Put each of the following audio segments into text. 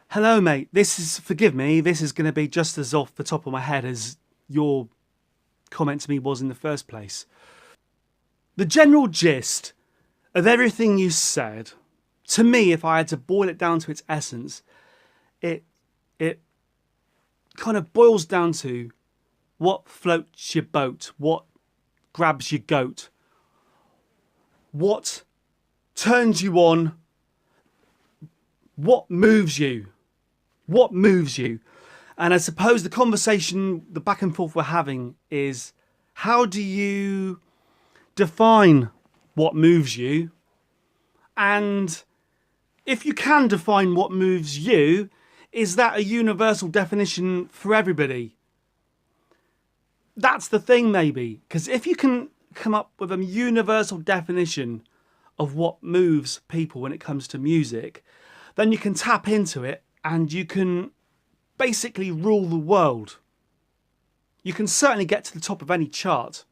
Hello, mate. Forgive me, this is going to be just as off the top of my head as your comment to me was in the first place. The general gist of everything you said, to me, if I had to boil it down to its essence, it kind of boils down to what floats your boat, what grabs your goat, what turns you on, what moves you. What moves you? And I suppose the conversation, the back and forth we're having is, how do you define what moves you? And if you can define what moves you, is that a universal definition for everybody? That's the thing, maybe. Because if you can come up with a universal definition of what moves people when it comes to music, then you can tap into it and you can basically rule the world. You can certainly get to the top of any chart.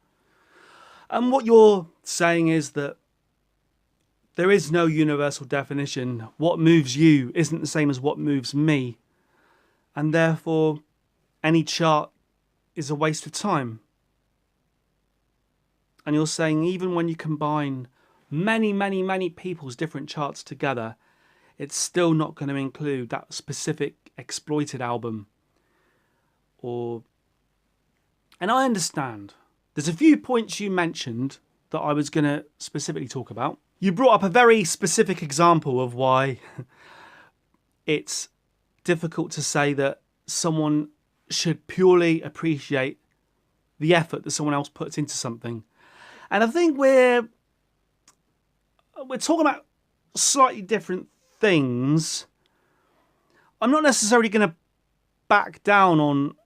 And what you're saying is that there is no universal definition. What moves you isn't the same as what moves me. And therefore, any chart is a waste of time. And you're saying even when you combine many people's different charts together, it's still not going to include that specific exploited album. And I understand. There's a few points you mentioned that I was going to specifically talk about. You brought up a very specific example of why it's difficult to say that someone should purely appreciate the effort that someone else puts into something. And I think we're talking about slightly different things. I'm not necessarily going to back down on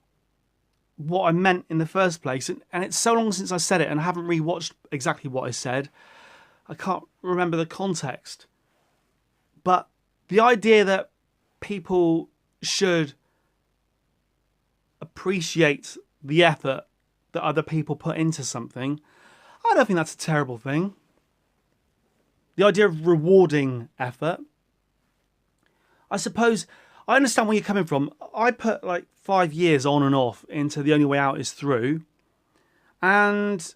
what I meant in the first place, and it's so long since I said it and I haven't rewatched exactly what I said. I can't remember the context. But the idea that people should appreciate the effort that other people put into something, I don't think that's a terrible thing. The idea of rewarding effort, I suppose, I understand where you're coming from. I put like 5 years on and off into The Only Way Out Is Through, and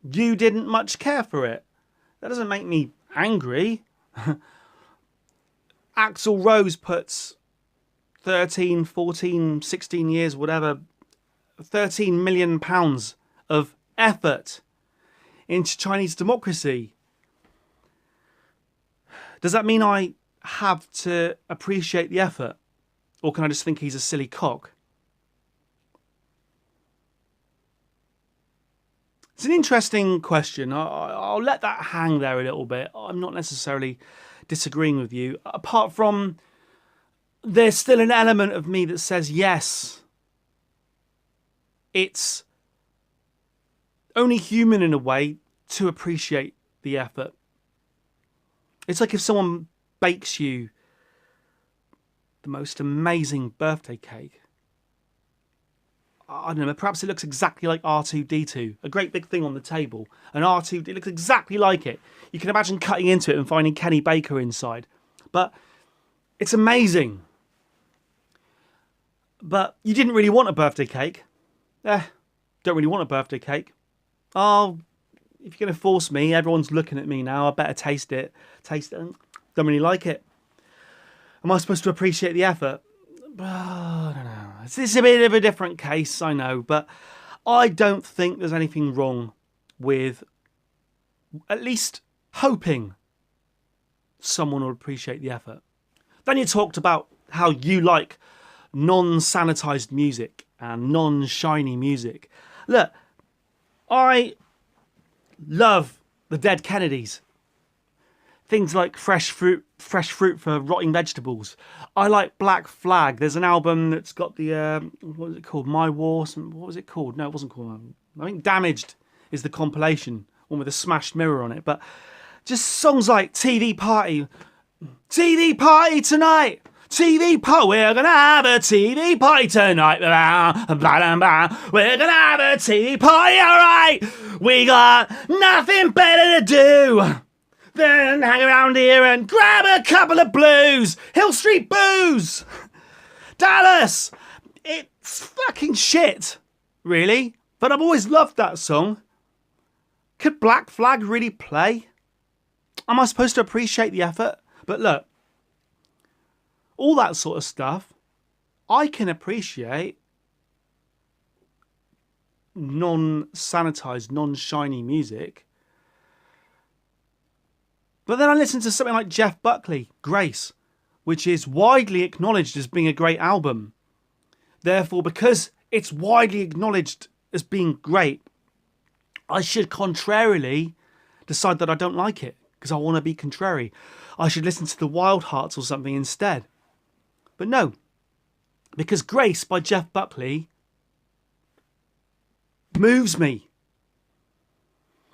you didn't much care for it. That doesn't make me angry. Axl Rose puts 13, 14, 16 years, whatever, £13 million of effort into Chinese democracy. Does that mean I have to appreciate the effort? Or can I just think he's a silly cock? It's an interesting question. I'll let that hang there a little bit. I'm not necessarily disagreeing with you. Apart from, there's still an element of me that says, yes, it's only human in a way to appreciate the effort. It's like if someone bakes you the most amazing birthday cake. I don't know, perhaps it looks exactly like R2-D2, a great big thing on the table. And R2, it looks exactly like it. You can imagine cutting into it and finding Kenny Baker inside. But it's amazing. But you didn't really want a birthday cake. Don't really want a birthday cake. Oh, if you're going to force me, everyone's looking at me now, I better taste it. Don't really like it. Am I supposed to appreciate the effort? I don't know. This is a bit of a different case, I know, but I don't think there's anything wrong with at least hoping someone will appreciate the effort. Then you talked about how you like non-sanitized music and non-shiny music. Look, I love the Dead Kennedys. Things like fresh fruit for rotting vegetables. I like Black Flag. There's an album that's got the, what was it called? My War? What was it called? No, it wasn't called. I think Damaged is the compilation, one with a smashed mirror on it. But just songs like TV Party. TV Party tonight. TV party, we're gonna have a TV party tonight. We're gonna have a TV party, alright. We got nothing better to do Then hang around here and grab a couple of blues. Hill Street Booze. Dallas. It's fucking shit, really. But I've always loved that song. Could Black Flag really play? Am I supposed to appreciate the effort? But look, all that sort of stuff, I can appreciate non-sanitized, non-shiny music. But then I listen to something like Jeff Buckley, Grace, which is widely acknowledged as being a great album. Therefore, because it's widely acknowledged as being great, I should contrarily decide that I don't like it because I want to be contrary. I should listen to the Wild Hearts or something instead. But no, because Grace by Jeff Buckley moves me.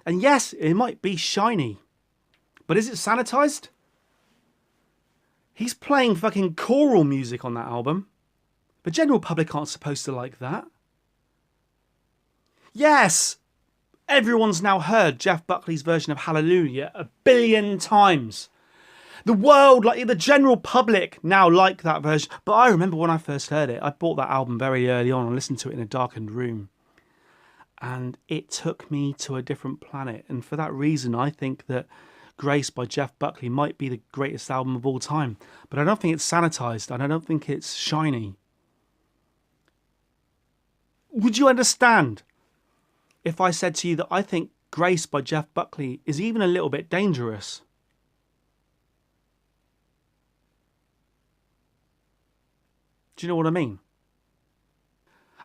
And yes, it might be shiny, but is it sanitized? He's playing fucking choral music on that album. The general public aren't supposed to like that. Yes, everyone's now heard Jeff Buckley's version of Hallelujah 1 billion times. The world, like the general public now like that version. But I remember when I first heard it, I bought that album very early on and listened to it in a darkened room. And it took me to a different planet. And for that reason, I think that Grace by Jeff Buckley might be the greatest album of all time. But I don't think it's sanitized and I don't think it's shiny. Would you understand if I said to you that I think Grace by Jeff Buckley is even a little bit dangerous? Do you know what I mean?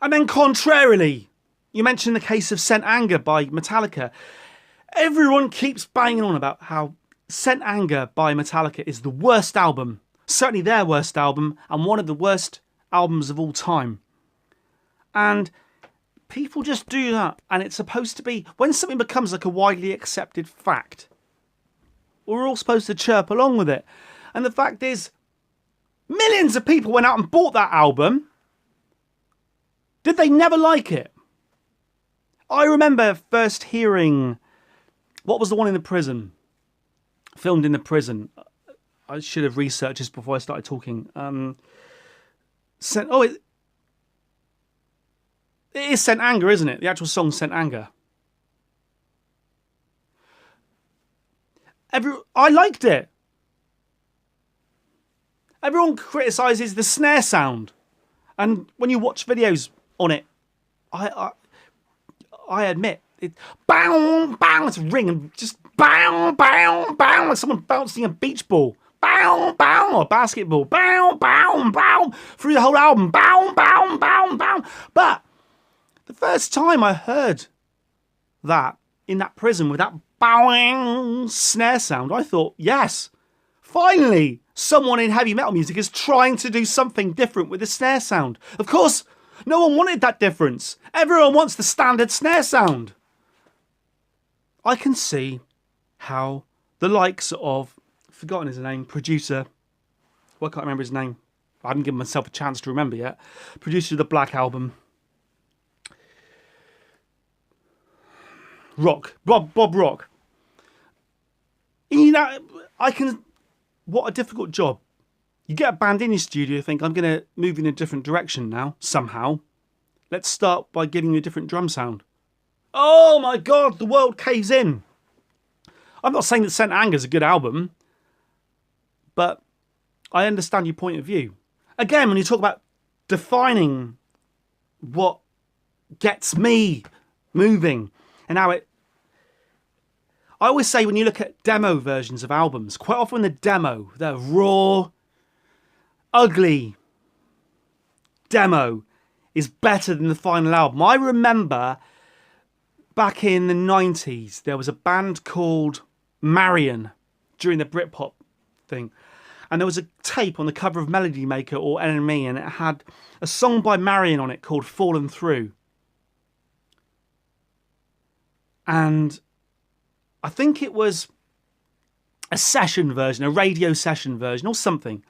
And then contrarily, you mentioned the case of Scent Anger by Metallica. Everyone keeps banging on about how Scent Anger by Metallica is the worst album, certainly their worst album, and one of the worst albums of all time. And people just do that. And it's supposed to be, when something becomes like a widely accepted fact, we're all supposed to chirp along with it. And the fact is, millions of people went out and bought that album. Did they never like it? I remember first hearing, what was the one in the prison? Filmed in the prison. I should have researched this before I started talking. It is Scent Anger, isn't it? The actual song Scent Anger. I liked it. Everyone criticises the snare sound. And when you watch videos on it, I admit, bang, bang, it's a ring and just bang, bang, bang, like someone bouncing a beach ball. Bang, bang, or a basketball. Bang, bang, bang, through the whole album. Bang, bang, bang, bang. But the first time I heard that in that prison with that bowing snare sound, I thought, yes, finally, someone in heavy metal music is trying to do something different with the snare sound. Of course, no one wanted that difference. Everyone wants the standard snare sound. I can see how the likes of, I've forgotten his name, producer, well, I can't remember his name. I haven't given myself a chance to remember yet. Producer of the Black Album. Bob Rock. You know, what a difficult job. You get a band in your studio, think, I'm going to move in a different direction now, somehow. Let's start by giving you a different drum sound. Oh my God, the world caves in. I'm not saying that Scent Anger is a good album, but I understand your point of view. Again, when you talk about defining what gets me moving and how it... I always say when you look at demo versions of albums, quite often the demo, the raw, ugly demo is better than the final album. I remember back in the 90s, there was a band called Marion during the Britpop thing. And there was a tape on the cover of Melody Maker or NME, and it had a song by Marion on it called Fallen Through. And I think it was a session version, a radio session version or something.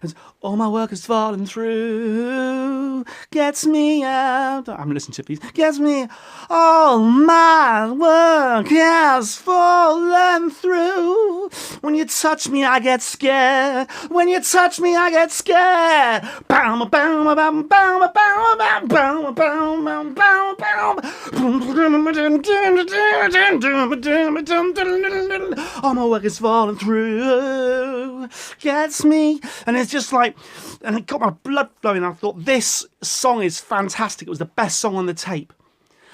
It's, all my work has fallen through, gets me out. I haven't listened to it, please. Gets me, all my work has fallen through. When you touch me, I get scared. When you touch me, I get scared. Bam, bam, bam, bam, bam, bam, bam, bam, bam, bam. All my work is falling through, gets me, and it's just like, and it got my blood flowing. I thought, this song is fantastic. It was the best song on the tape.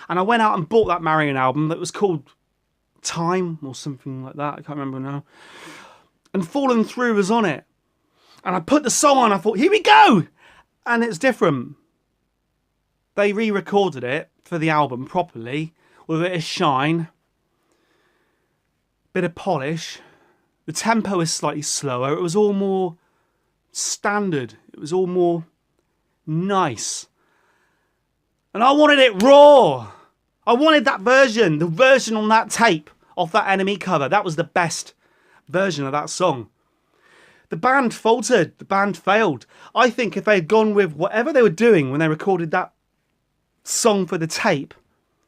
And I went out and bought that Marion album that was called Time or something like that. I can't remember now. And Fallen Through was on it. And I put the song on. I thought, here we go. And it's different. They re-recorded it for the album properly with a bit of shine, bit of polish. The tempo is slightly slower. It was all more standard. It was all more nice. And I wanted it raw. I wanted that version, the version on that tape off that Enemy cover. That was the best version of that song. The band faltered. The band failed. I think if they had gone with whatever they were doing when they recorded that song for the tape,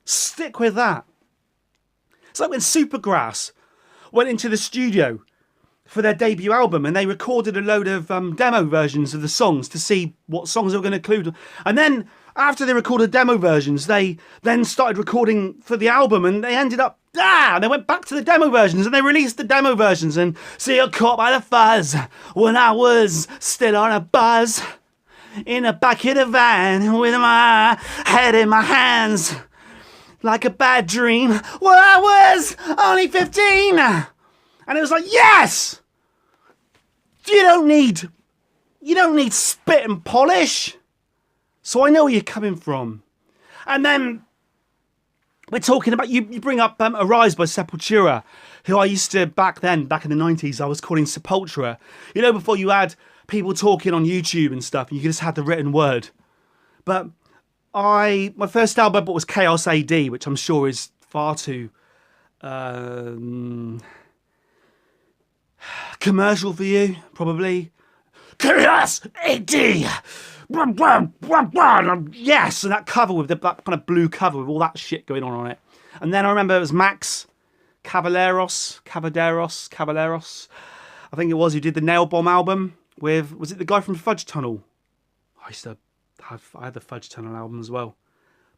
stick with that. It's like when Supergrass went into the studio for their debut album and they recorded a load of demo versions of the songs to see what songs they were going to include. And then after they recorded demo versions, they then started recording for the album, and they ended up, they went back to the demo versions and they released the demo versions. And see, I caught by the fuzz when I was still on a buzz in the back of the van with my head in my hands like a bad dream. Well, I was only 15. And it was like, yes! You don't need spit and polish. So I know where you're coming from. And then we're talking about, you bring up Arise by Sepultura, who I used to, back in the 90s, I was calling Sepultura. You know, before you had people talking on YouTube and stuff, you just had the written word. But my first album I bought was Chaos AD, which I'm sure is far too commercial for you, probably. Chaos AD! Yes, and that cover with that kind of blue cover with all that shit going on it. And then I remember it was Max Cavaleros, I think it was, who did the Nail Bomb album with, was it the guy from Fudge Tunnel? I had the Fudge Tunnel album as well.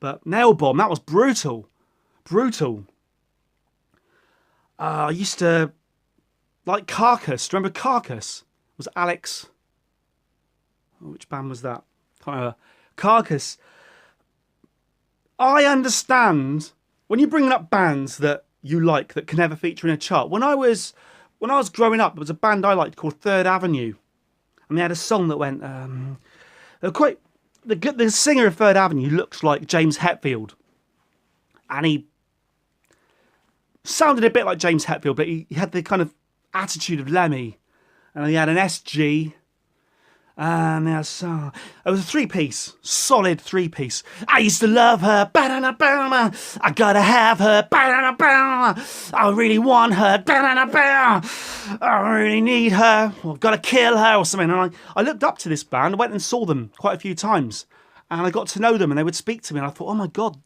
But Nail Bomb, that was brutal. I used to like Carcass. Do you remember Carcass? It was Alex. Which band was that? Can't remember. Carcass. I understand when you're bringing up bands that you like that can never feature in a chart. When I was growing up, there was a band I liked called Third Avenue, and they had a song that went. The singer of Third Avenue looks like James Hetfield, and he sounded a bit like James Hetfield, but he had the kind of attitude of Lemmy, and he had an SG. And it was a three-piece, solid three-piece. I used to love her, I gotta have her, I really want her, I really need her, I've gotta kill her or something. And I looked up to this band, I went and saw them quite a few times, and I got to know them, and they would speak to me, and I thought, oh my God,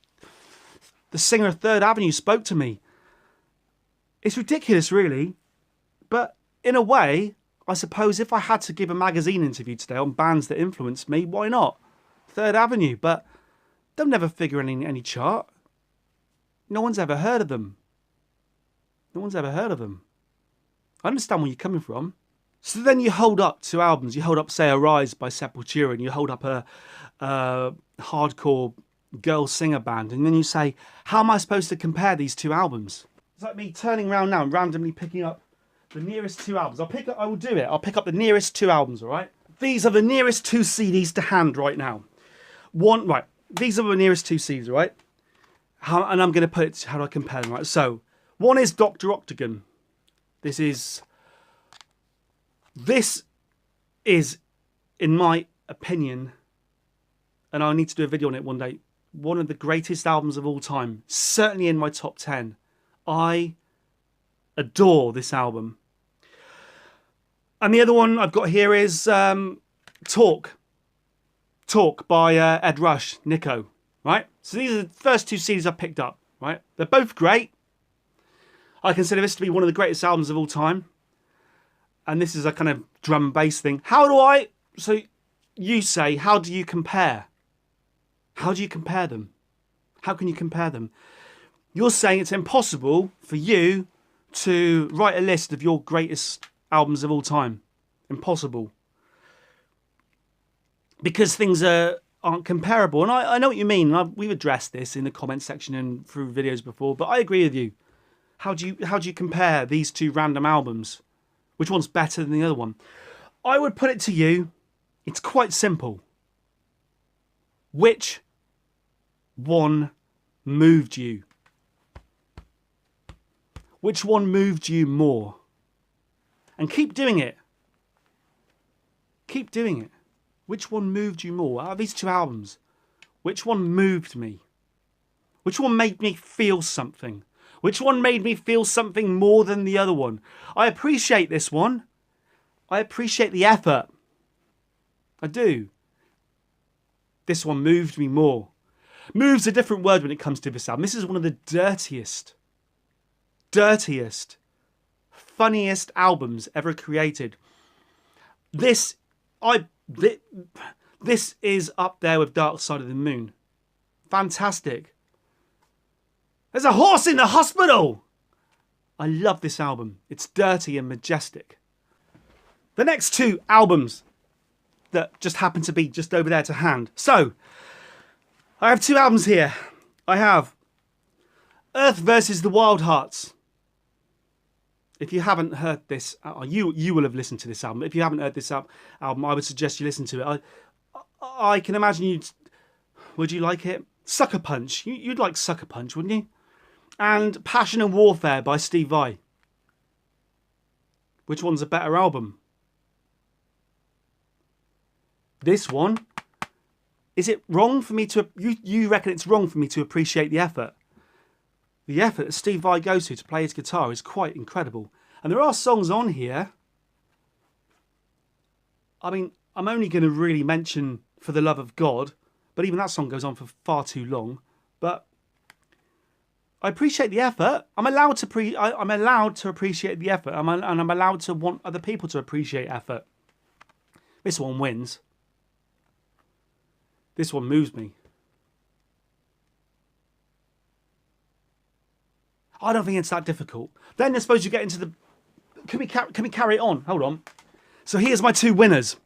the singer of Third Avenue spoke to me. It's ridiculous, really, but in a way, I suppose if I had to give a magazine interview today on bands that influenced me, why not? Third Avenue, but they'll never figure in any chart. No one's ever heard of them. I understand where you're coming from. So then you hold up two albums. You hold up, say, Arise by Sepultura, and you hold up a hardcore girl singer band, and then you say, how am I supposed to compare these two albums? It's like me turning around now and randomly picking up the nearest two albums. I'll pick up the nearest two albums, all right? These are the nearest two CDs to hand right now. These are the nearest two CDs, right? And I'm going to put it, how do I compare them, right? So, one is Dr. Octagon. This is, in my opinion, and I'll need to do a video on it one day, one of the greatest albums of all time. Certainly in my top 10. I adore this album. And the other one I've got here is Talk. Talk by Ed Rush, Nico, right? So these are the first two CDs I've picked up, right? They're both great. I consider this to be one of the greatest albums of all time. And this is a kind of drum and bass thing. So you say, how do you compare? How do you compare them? How can you compare them? You're saying it's impossible for you to write a list of your greatest albums of all time. Impossible. Because things aren't comparable. And I know what you mean. We've addressed this in the comment section and through videos before, but I agree with you. How do you compare these two random albums? Which one's better than the other one? I would put it to you, it's quite simple. Which one moved you? Which one moved you more? And keep doing it. Keep doing it. Which one moved you more? Out of these two albums, which one moved me? Which one made me feel something? Which one made me feel something more than the other one? I appreciate this one. I appreciate the effort. I do. This one moved me more. Move's a different word when it comes to this album. This is one of the dirtiest, funniest albums ever created. This is up there with Dark Side of the Moon. Fantastic. There's a horse in the hospital! I love this album. It's dirty and majestic. The next two albums that just happen to be just over there to hand. So, I have two albums here. I have Earth versus the Wild Hearts. If you haven't heard this, you will have listened to this album. If you haven't heard this album, I would suggest you listen to it. I can imagine would you like it? Sucker Punch. You'd like Sucker Punch, wouldn't you? And Passion and Warfare by Steve Vai. Which one's a better album? This one. Is it wrong for me to... You reckon it's wrong for me to appreciate the effort? The effort that Steve Vai goes to play his guitar is quite incredible. And there are songs on here. I mean, I'm only going to really mention For the Love of God. But even that song goes on for far too long. But I appreciate the effort. I'm allowed to appreciate the effort. And I'm allowed to want other people to appreciate effort. This one wins. This one moves me. I don't think it's that difficult. Then I suppose you get into the... Can we carry it on? Hold on. So here's my two winners.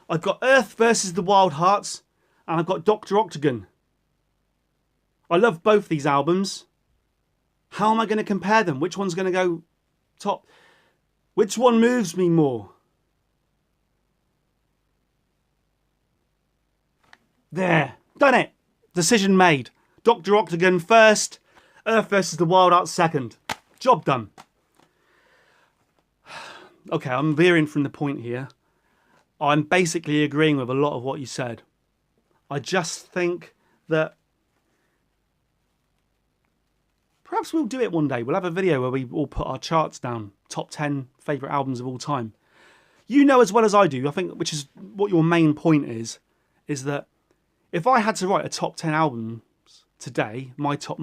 I've got Earth versus the Wild Hearts. And I've got Dr. Octagon. I love both these albums. How am I going to compare them? Which one's going to go top? Which one moves me more? There. Done it. Decision made. Dr. Octagon first. Earth versus the Wild Hearts second. Job done. Okay, I'm veering from the point here. I'm basically agreeing with a lot of what you said. I just think that perhaps we'll do it one day. We'll have a video where we all put our charts down. Top 10 favourite albums of all time. You know as well as I do, I think, which is what your main point is that if I had to write a top 10 albums today, my top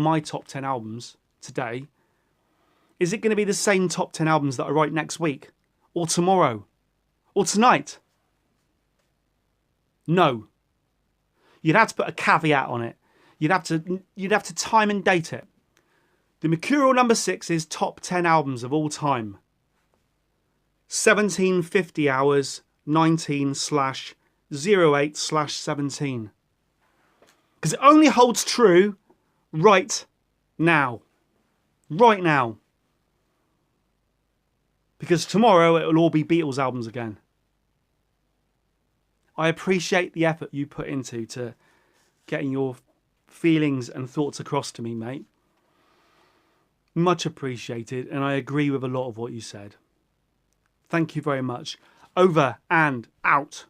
10 albums today, is it going to be the same top 10 albums that I write next week? Or tomorrow? Or tonight? No. You'd have to put a caveat on it. You'd have to time and date it. The Mercurial number 6 is top 10 albums of all time. 1750 hours 19/08/17. Because it only holds true right now. Right now. Because tomorrow it will all be Beatles albums again. I appreciate the effort you put into to getting your feelings and thoughts across to me, mate. Much appreciated, and I agree with a lot of what you said. Thank you very much. Over and out.